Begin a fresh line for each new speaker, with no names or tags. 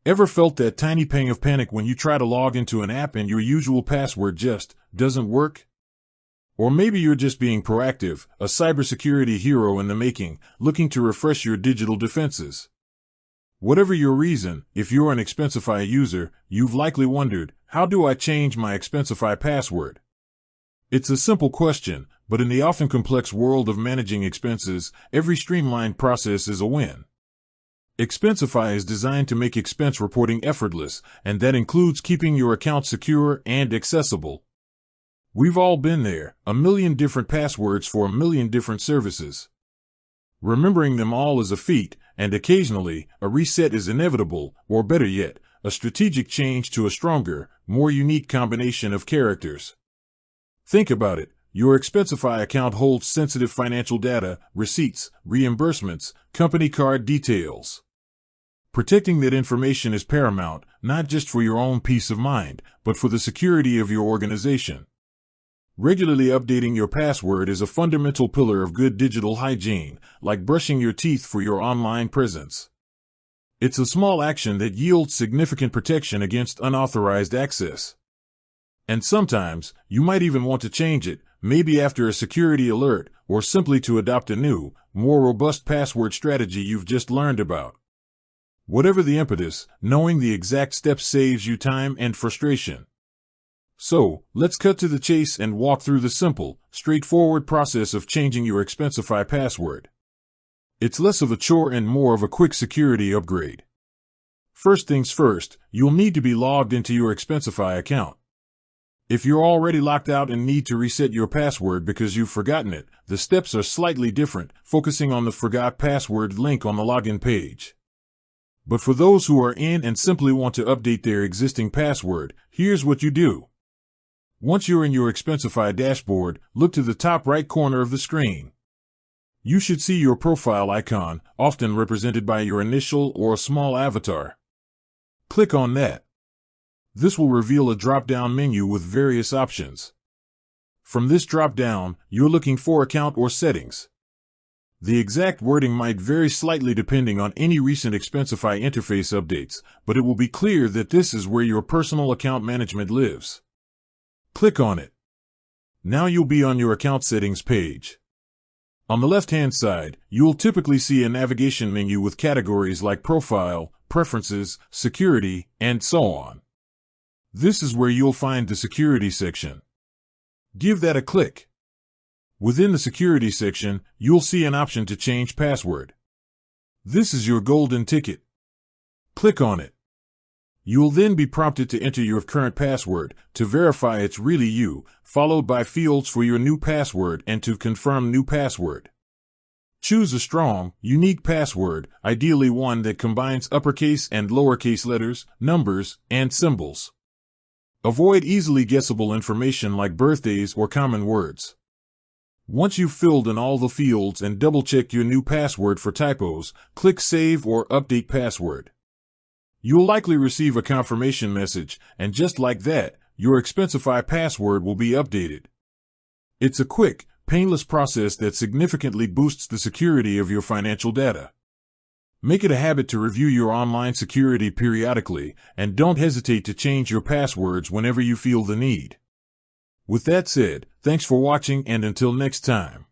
Ever felt that tiny pang of panic when you try to log into an app and your usual password just doesn't work? Or maybe you're just being proactive, a cybersecurity hero in the making, looking to refresh your digital defenses. Whatever your reason, if you're an Expensify user, you've likely wondered, how do I change my Expensify password? It's a simple question, but in the often complex world of managing expenses, every streamlined process is a win. Expensify is designed to make expense reporting effortless, and that includes keeping your account secure and accessible. We've all been there, a million different passwords for a million different services. Remembering them all is a feat, and occasionally, a reset is inevitable, or better yet, a strategic change to a stronger, more unique combination of characters. Think about it. Your Expensify account holds sensitive financial data, receipts, reimbursements, company card details. Protecting that information is paramount, not just for your own peace of mind, but for the security of your organization. Regularly updating your password is a fundamental pillar of good digital hygiene, like brushing your teeth for your online presence. It's a small action that yields significant protection against unauthorized access. And sometimes, you might even want to change it, maybe after a security alert, or simply to adopt a new, more robust password strategy you've just learned about. Whatever the impetus, knowing the exact steps saves you time and frustration. So, let's cut to the chase and walk through the simple, straightforward process of changing your Expensify password. It's less of a chore and more of a quick security upgrade. First things first, you'll need to be logged into your Expensify account. If you're already locked out and need to reset your password because you've forgotten it, the steps are slightly different, focusing on the Forgot Password link on the login page. But for those who are in and simply want to update their existing password, here's what you do. Once you're in your Expensify dashboard, look to the top right corner of the screen. You should see your profile icon, often represented by your initial or a small avatar. Click on that. This will reveal a drop-down menu with various options. From this drop-down, you're looking for Account or Settings. The exact wording might vary slightly depending on any recent Expensify interface updates, but it will be clear that this is where your personal account management lives. Click on it. Now you'll be on your account settings page. On the left-hand side, you'll typically see a navigation menu with categories like Profile, Preferences, Security, and so on. This is where you'll find the Security section. Give that a click. Within the Security section, you'll see an option to change password. This is your golden ticket. Click on it. You'll then be prompted to enter your current password, to verify it's really you, followed by fields for your new password and to confirm new password. Choose a strong, unique password, ideally one that combines uppercase and lowercase letters, numbers, and symbols. Avoid easily guessable information like birthdays or common words. Once you've filled in all the fields and double-checked your new password for typos, click Save or Update Password. You'll likely receive a confirmation message, and just like that, your Expensify password will be updated. It's a quick, painless process that significantly boosts the security of your financial data. Make it a habit to review your online security periodically, and don't hesitate to change your passwords whenever you feel the need. With that said, thanks for watching and until next time.